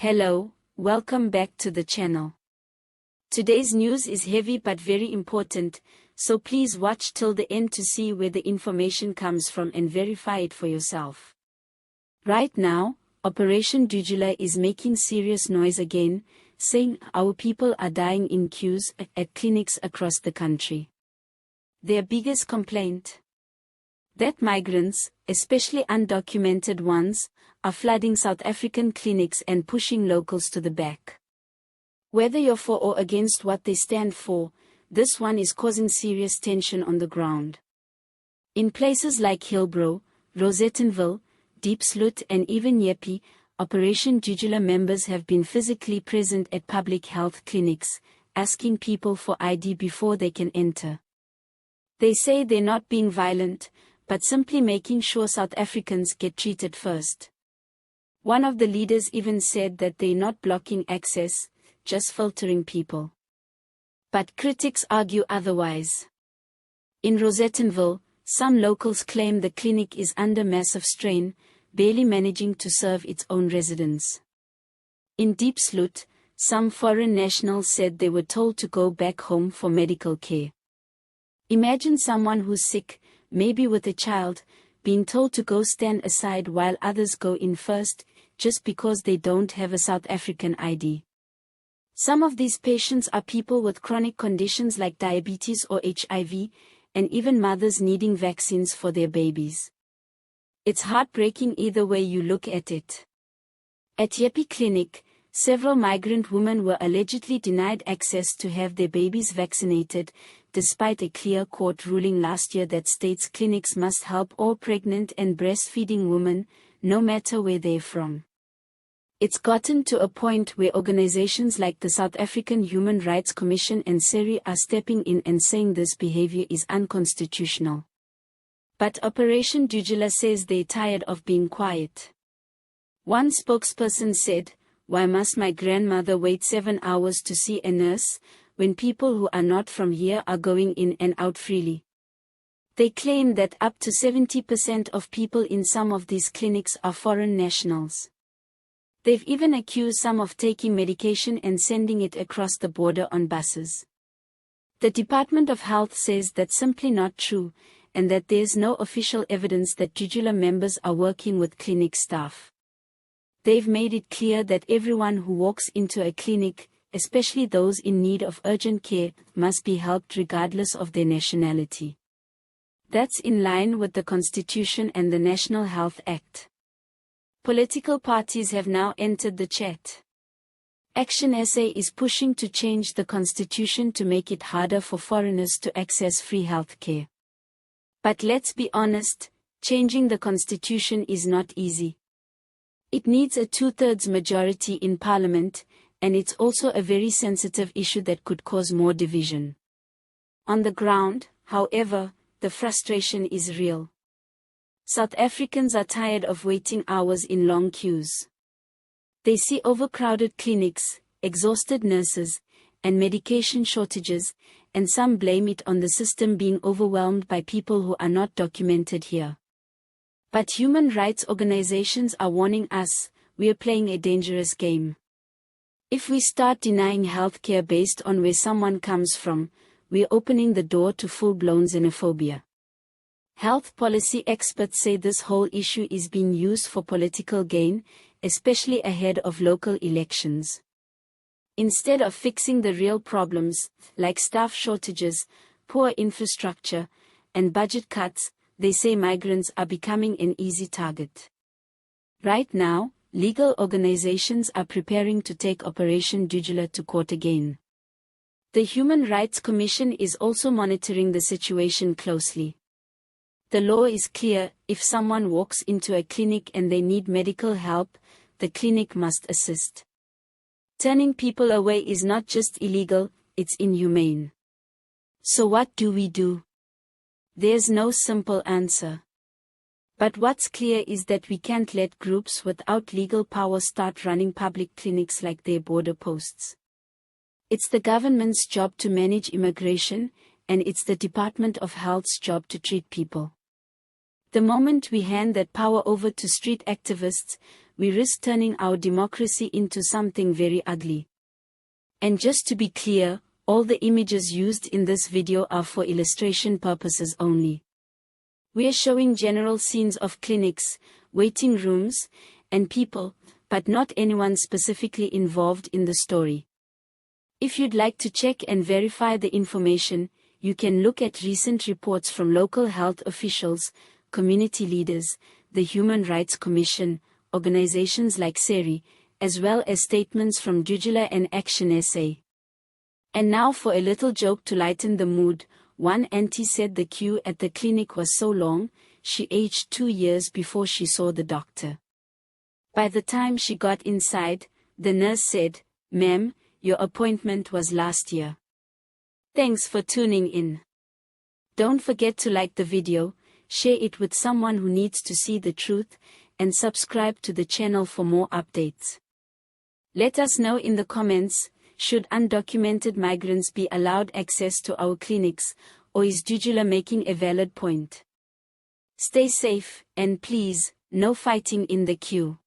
Hello, welcome back to the channel. Today's news is heavy but very important, so please watch till the end to see where the information comes from and verify it for yourself. Right now, Operation Dudula is making serious noise again, saying our people are dying in queues at clinics across the country. Their biggest complaint? That migrants, especially undocumented ones, are flooding South African clinics and pushing locals to the back. Whether you're for or against what they stand for, this one is causing serious tension on the ground. In places like Hillbrow, Rosettenville, Diepsloot and even Jeppe, Operation Dudula members have been physically present at public health clinics, asking people for ID before they can enter. They say they're not being violent, but simply making sure South Africans get treated first. One of the leaders even said that they're not blocking access, just filtering people. But critics argue otherwise. In Rosettenville, some locals claim the clinic is under massive strain, barely managing to serve its own residents. In Diepsloot, some foreign nationals said they were told to go back home for medical care. Imagine someone who's sick, maybe with a child, being told to go stand aside while others go in first, just because they don't have a South African ID. Some of these patients are people with chronic conditions like diabetes or HIV, and even mothers needing vaccines for their babies. It's heartbreaking either way you look at it. At Jeppe Clinic, several migrant women were allegedly denied access to have their babies vaccinated, despite a clear court ruling last year that states clinics must help all pregnant and breastfeeding women, no matter where they're from. It's gotten to a point where organizations like the South African Human Rights Commission and SERI are stepping in and saying this behavior is unconstitutional. But Operation Dudula says they're tired of being quiet. One spokesperson said, "Why must my grandmother wait 7 hours to see a nurse, when people who are not from here are going in and out freely?" They claim that up to 70% of people in some of these clinics are foreign nationals. They've even accused some of taking medication and sending it across the border on buses. The Department of Health says that's simply not true, and that there's no official evidence that Dudula members are working with clinic staff. They've made it clear that everyone who walks into a clinic, especially those in need of urgent care, must be helped regardless of their nationality. That's in line with the Constitution and the National Health Act. Political parties have now entered the chat. Action SA is pushing to change the constitution to make it harder for foreigners to access free health care. But let's be honest, changing the constitution is not easy. It needs a 2/3 majority in parliament, and it's also a very sensitive issue that could cause more division. On the ground, however, the frustration is real. South Africans are tired of waiting hours in long queues. They see overcrowded clinics, exhausted nurses, and medication shortages, and some blame it on the system being overwhelmed by people who are not documented here. But human rights organizations are warning us, we are playing a dangerous game. If we start denying healthcare based on where someone comes from, we're opening the door to full-blown xenophobia. Health policy experts say this whole issue is being used for political gain, especially ahead of local elections. Instead of fixing the real problems, like staff shortages, poor infrastructure, and budget cuts, they say migrants are becoming an easy target. Right now, legal organizations are preparing to take Operation Dudula to court again. The Human Rights Commission is also monitoring the situation closely. The law is clear: if someone walks into a clinic and they need medical help, the clinic must assist. Turning people away is not just illegal, it's inhumane. So what do we do? There's no simple answer. But what's clear is that we can't let groups without legal power start running public clinics like they're border posts. It's the government's job to manage immigration, and it's the Department of Health's job to treat people. The moment we hand that power over to street activists, we risk turning our democracy into something very ugly. And just to be clear, all the images used in this video are for illustration purposes only. We are showing general scenes of clinics, waiting rooms, and people, but not anyone specifically involved in the story. If you'd like to check and verify the information, you can look at recent reports from local health officials, community leaders, the Human Rights Commission, organizations like SERI, as well as statements from Dudula and Action SA. And now for a little joke to lighten the mood. One auntie said the queue at the clinic was so long, she aged 2 years before she saw the doctor. By the time she got inside, the nurse said, "Ma'am, your appointment was last year." Thanks for tuning in. Don't forget to like the video, share it with someone who needs to see the truth, and subscribe to the channel for more updates. Let us know in the comments, should undocumented migrants be allowed access to our clinics, or is Dudula making a valid point? Stay safe, and please, no fighting in the queue.